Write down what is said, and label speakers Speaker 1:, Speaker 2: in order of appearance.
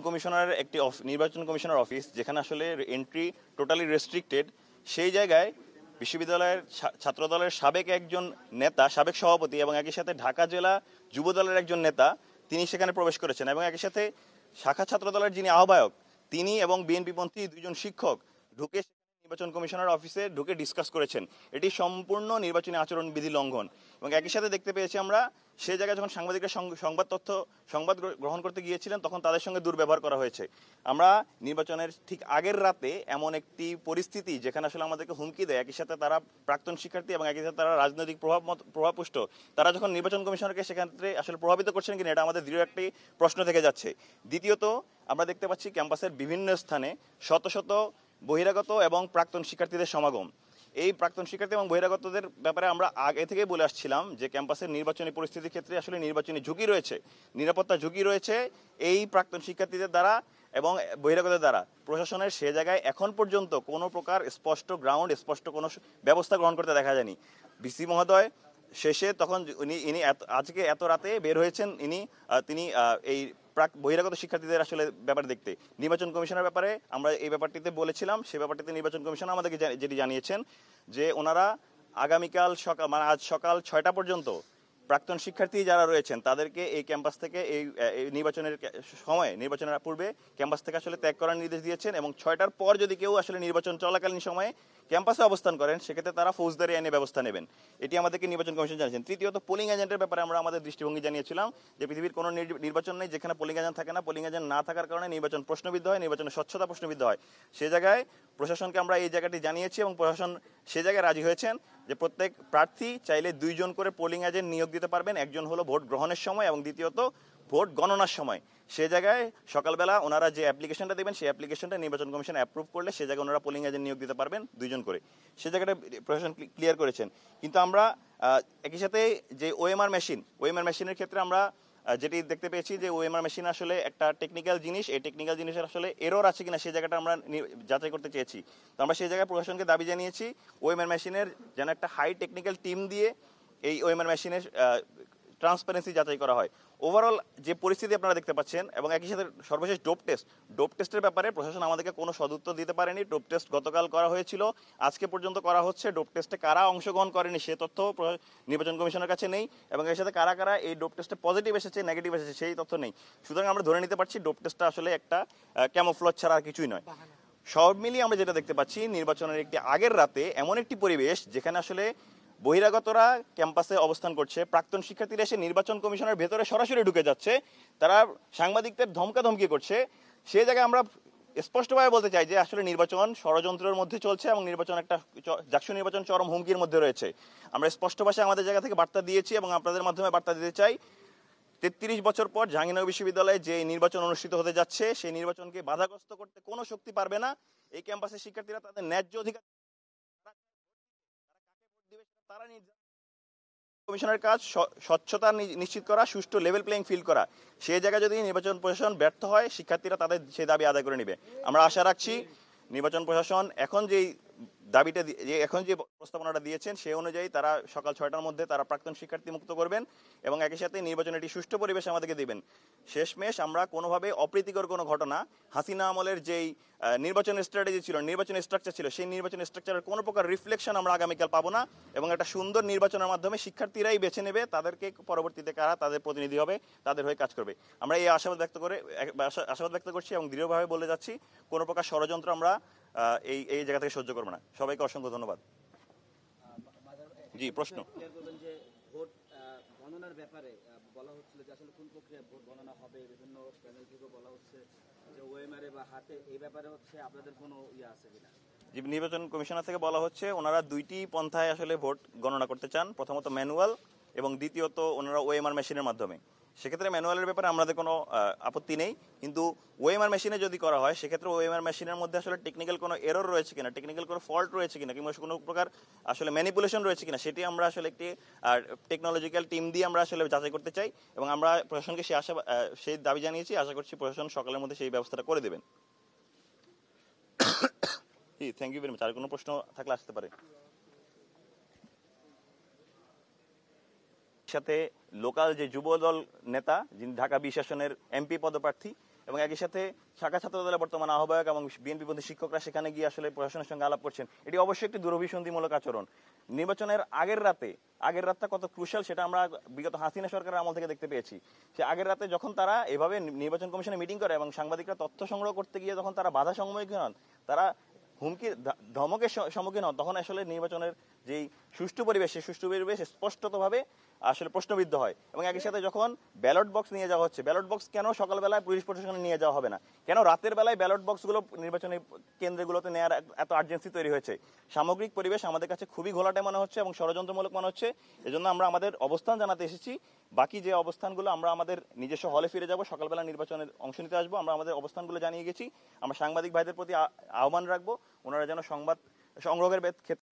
Speaker 1: কমিশনারের একটি নির্বাচন কমিশনার অফিস যেখানে আসলে এন্ট্রি টোটালি রেস্ট্রিক্টেড, সেই জায়গায় বিশ্ববিদ্যালয়ের ছাত্রদলের সাবেক একজন নেতা, সাবেক সভাপতি এবং একই সাথে ঢাকা জেলা যুব দলের একজন নেতা তিনি সেখানে প্রবেশ করেছেন এবং একই সাথে শাখা ছাত্রদলের যিনি আহ্বায়ক তিনি এবং বিএনপিপন্থী দুইজন শিক্ষক ঢুকে নির্বাচন কমিশনার অফিসে ঢুকে ডিসকাস করেছেন। এটি সম্পূর্ণ নির্বাচনী আচরণ বিধি লঙ্ঘন এবং একই সাথে দেখতে পেয়েছি আমরা সেই জায়গায় যখন সাংবাদিকরা সংবাদ গ্রহণ করতে গিয়েছিলেন তখন তাদের সঙ্গে দুর্ব্যবহার করা হয়েছে। আমরা নির্বাচনের ঠিক আগের রাতে এমন একটি পরিস্থিতি যেখানে আসলে আমাদেরকে হুমকি দেয়, একই সাথে তারা প্রাক্তন শিক্ষার্থী এবং একই সাথে তারা রাজনৈতিক প্রভাবপুষ্ট, তারা যখন নির্বাচন কমিশনারকে সেক্ষেত্রে আসলে প্রভাবিত করছেন কিনা এটা আমাদের দৃঢ় একটি প্রশ্ন থেকে যাচ্ছে। দ্বিতীয়ত আমরা দেখতে পাচ্ছি ক্যাম্পাসের বিভিন্ন স্থানে শত শত বহিরাগত এবং প্রাক্তন শিক্ষার্থীদের সমাগম। এই প্রাক্তন শিক্ষার্থী এবং বহিরাগতদের ব্যাপারে আমরা আগে থেকেই বলে আসছিলাম যে ক্যাম্পাসের নির্বাচনী পরিস্থিতির ক্ষেত্রে আসলে নির্বাচনী ঝুঁকি রয়েছে, নিরাপত্তা ঝুঁকি রয়েছে এই প্রাক্তন শিক্ষার্থীদের দ্বারা এবং বহিরাগতদের দ্বারা। প্রশাসনের সে জায়গায় এখন পর্যন্ত কোনো প্রকার স্পষ্ট কোনো ব্যবস্থা গ্রহণ করতে দেখা যায়নি। ভিসি মহোদয় শেষে তখন ইনি আজকে এত রাতে বের হয়েছেন, তিনি এই বহিরাগত শিক্ষার্থীদের আসলে ব্যাপার দেখতে। নির্বাচন কমিশনের ব্যাপারে আমরা এই ব্যাপারটিতে বলেছিলাম, সেই ব্যাপারটিতে নির্বাচন কমিশন আমাদেরকে যেটি জানিয়েছেন যে ওনারা আগামীকাল আজ সকাল 6টা পর্যন্ত প্রাক্তন শিক্ষার্থী যারা রয়েছেন তাদেরকে এই ক্যাম্পাস থেকে এই নির্বাচনের পূর্বে ক্যাম্পাস থেকে আসলে ত্যাগ করার নির্দেশ দিয়েছেন এবং 6টার পর যদি কেউ আসলে নির্বাচন চলাকালীন সময়ে ক্যাম্পাসে অবস্থান করেন সেক্ষেত্রে তারা ফৌজদারি আইনে ব্যবস্থা নেবেন। এটি আমাদেরকে নির্বাচন কমিশন জানিয়েছেন। তৃতীয়ত, পোলিং এজেন্টের ব্যাপারে আমরা আমাদের দৃষ্টিভঙ্গি জানিয়েছিলাম যে পৃথিবীর কোনো নির্বাচন নেই যেখানে পোলিং এজেন্ট থাকে না। পোলিং এজেন্ট না থাকার কারণে নির্বাচন প্রশ্নবিদ্ধ হয়, নির্বাচনের স্বচ্ছতা প্রশ্নবিদ্ধ হয়। সে জায়গায় প্রশাসনকে আমরা এই জায়গাটি জানিয়েছি এবং প্রশাসন সে জায়গায় রাজি হয়েছেন যে প্রত্যেক প্রার্থী চাইলে 2 জন করে পোলিং এজেন্ট নিয়োগ দিতে পারবেন, একজন হলো ভোট গ্রহণের সময় এবং দ্বিতীয়ত ভোট গণনার সময়। সে জায়গায় সকালবেলা ওনারা যে অ্যাপ্লিকেশনটা দেবেন সেই অ্যাপ্লিকেশনটা নির্বাচন কমিশন অ্যাপ্রুভ করলে সে জায়গায় ওনারা পোলিং এজেন্ট নিয়োগ দিতে পারবেন 2 জন করে। সে জায়গাটা প্রশাসন ক্লিয়ার করেছেন। কিন্তু আমরা একই সাথে যে ওএমআর মেশিনের ক্ষেত্রে আমরা যেটি দেখতে পেয়েছি যে ওএমআর মেশিন আসলে একটা টেকনিক্যাল জিনিস, এই টেকনিক্যাল জিনিসের আসলে এরর আছে কিনা সেই জায়গাটা আমরা যাচাই করতে চেয়েছি। তো আমরা সেই জায়গায় প্রশাসনকে দাবি জানিয়েছি ওএমআর মেশিনের যেন একটা হাই টেকনিক্যাল টিম দিয়ে এই ওএমআর মেশিনের ট্রান্সপারেন্সি যাচাই করা হয়। ওভারঅল যে পরিস্থিতি আপনারা দেখতে পাচ্ছেন এবং একই সাথে সর্বশেষ ডোপ টেস্টের ব্যাপারে প্রশাসন আমাদেরকে কোনো সদুত্তর দিতে পারেনি। ডোপ টেস্ট গতকাল করা হয়েছিল, আজকে পর্যন্ত করা হচ্ছে। ডোপ টেস্টে কারা অংশগ্রহণ করেনি সে তথ্য নির্বাচন কমিশনের কাছে নেই এবং এর সাথে কারা কারা এই ডোপ টেস্টে পজিটিভ এসেছে নেগেটিভ এসেছে সেই তথ্য নেই। সুতরাং আমরা ধরে নিতে পারছি ডোপ টেস্টটা আসলে একটা ক্যামোফ্লেজ ছাড়া আর কিছুই নয়। সব মিলিয়ে আমরা যেটা দেখতে পাচ্ছি নির্বাচনের একটি আগের রাতে এমন একটি পরিবেশ যেখানে আসলে বহিরাগতরা ক্যাম্পাসে অবস্থান করছে, প্রাক্তন শিক্ষার্থীরা এসে নির্বাচন কমিশনের ভেতরে সরাসরি ঢুকে যাচ্ছে, তারা সাংবাদিকদের ধমকাধমকি করছে। সেই জায়গায় আমরা স্পষ্টভাবে বলতে চাই যে আসলে নির্বাচন ষড়যন্ত্রের মধ্যে চলছে এবং জাকসু নির্বাচন চরম হুমকির মধ্যে রয়েছে। আমরা স্পষ্ট ভাষায় আমাদের জায়গা থেকে বার্তা দিয়েছি এবং আপনাদের মাধ্যমে বার্তা দিতে চাই 33 বছর পর জাহাঙ্গীরনগর বিশ্ববিদ্যালয়ে যে নির্বাচন অনুষ্ঠিত হতে যাচ্ছে সেই নির্বাচনকে বাধাগ্রস্ত করতে কোনো শক্তি পারবে না। এই ক্যাম্পাসের শিক্ষার্থীরা তাদের ন্যায্য অধিকার তারা কমিশনের কাজ স্বচ্ছতা নিশ্চিত করা, সুষ্ঠু লেভেল প্লেইং ফিল্ড করা। সেই জায়গায় যদি নির্বাচন প্রশাসন ব্যর্থ হয় শিক্ষার্থীরা তাদের সেই দাবি আদায় করে নেবে। আমরা আশা রাখছি নির্বাচন প্রশাসন এখন যে প্রস্তাবনাটা দিয়েছেন সেই অনুযায়ী তারা সকাল 6টার মধ্যে তারা প্রাক্তন শিক্ষার্থী মুক্ত করবেন এবং একই সাথে নির্বাচনের একটি সুষ্ঠু পরিবেশ আমাদেরকে দিবেন। শেষমেশ আমরা কোনোভাবে অপ্রীতিকর কোনো ঘটনা, হাসিনা আমলের যেই নির্বাচনের স্ট্র্যাটেজি ছিল, নির্বাচনের স্ট্রাকচার ছিল, সেই নির্বাচনের স্ট্রাকচারের কোনো প্রকার রিফ্লেকশন আমরা আগামীকাল পাবো না এবং একটা সুন্দর নির্বাচনের মাধ্যমে শিক্ষার্থীরাই বেছে নেবে তাদেরকে পরবর্তীতে কারা তাদের প্রতিনিধি হবে, তাদের হয়ে কাজ করবে। আমরা এই আশাবাদ ব্যক্ত করছি এবং দৃঢ়ভাবে বলে যাচ্ছি কোনো প্রকার ষড়যন্ত্র আমরা এই জায়গা থেকে সহ্য করবো না। সবাইকে অসংখ্য ধন্যবাদ। জি, প্রশ্ন।
Speaker 2: ভোট গণনার ব্যাপারে বলা হচ্ছিল যে আসলে কোন প্রক্রিয়ায় ভোট গণনা হবে, বিভিন্ন প্যানেল থেকে বলা হচ্ছে যে ওএমআর বা হাতে, এই ব্যাপারে হচ্ছে আপনাদের কোনো আছে কিনা?
Speaker 1: জি, নির্বাচন কমিশনার থেকে বলা হচ্ছে ওনারা 2টি পন্থায় আসলে ভোট গণনা করতে চান। প্রথমত ম্যানুয়াল এবং দ্বিতীয়ত ওনারা ওএমআর মেশিনের মাধ্যমে। সেক্ষেত্রে ম্যানুয়ালের ব্যাপারে আমাদের কোনো আপত্তি নেই, কিন্তু ওএমআর মেশিনে যদি করা হয় সেক্ষেত্রে ওএমআর মেশিনের মধ্যে আসলে টেকনিক্যাল কোনো এরর রয়েছে কিনা, টেকনিক্যাল কোনো ফল্ট রয়েছে কিনা কিংবা কোনো প্রকার আসলে ম্যানিপুলেশন রয়েছে কিনা সেটি আমরা আসলে একটি টেকনোলজিক্যাল টিম দিয়ে আমরা আসলে যাচাই করতে চাই এবং আমরা প্রশাসনকে সেই দাবি জানিয়েছি। আশা করছি প্রশাসন সকালের মধ্যে সেই ব্যবস্থাটা করে দেবেন। Thank you very much. আর কোনো প্রশ্ন থাকলে আসতে পারে। সাথে লোকাল যে যুবদল নেতা যিনি ঢাকা 20 আসনের এমপি পদপ্রার্থী এবং একই সাথে শাখা ছাত্র দলের বর্তমান আহ্বায়ক এবং বিএনপিপন্থী শিক্ষকরা সেখানে গিয়ে আসলে প্রশাসনের সঙ্গে আলাপ করছেন, এটি অবশ্যই একটি দুরভিসন্ধিমূলক আচরণ। নির্বাচনের আগের রাতটা কত ক্রুশাল সেটা আমরা বিগত হাসিনা সরকারের আমল থেকে দেখতে পেয়েছি। সে আগের রাতে যখন তারা এভাবে নির্বাচন কমিশনে মিটিং করে এবং সাংবাদিকরা তথ্য সংগ্রহ করতে গিয়ে যখন তারা বাধা সম্মুখীন হন, তারা হুমকি ধমকের সম্মুখীন হন, তখন আসলে নির্বাচনের যেই সুষ্ঠু পরিবেশ, সেই সুষ্ঠু পরিবেশ স্পষ্টতভাবে আসলে প্রশ্নবিদ্ধ হয়। এবং একই সাথে যখন ব্যালট বক্স নিয়ে যাওয়া হচ্ছে, ব্যালট বক্স কেন সকালবেলায় পুলিশ প্রশাসনে নিয়ে যাওয়া হবে না, কেন রাতের বেলায় ব্যালট বক্সগুলো নির্বাচনী কেন্দ্রগুলোতে নেওয়ার এত আর্জেন্সি তৈরি হয়েছে? সামগ্রিক পরিবেশ আমাদের কাছে খুবই ঘোলাটে মনে হচ্ছে এবং ষড়যন্ত্রমূলক মনে হচ্ছে। এজন্য আমরা আমাদের অবস্থান জানাতে এসেছি। বাকি যে অবস্থানগুলো আমরা আমাদের নিজস্ব হলে ফিরে যাব, সকালবেলা নির্বাচনের অংশ নিতে আসবো। আমরা আমাদের অবস্থানগুলো জানিয়ে গেছি। আমরা সাংবাদিক ভাইদের প্রতি আহ্বান রাখবো, ওনারা যেন সংবাদ সংগ্রহের ক্ষেত্রে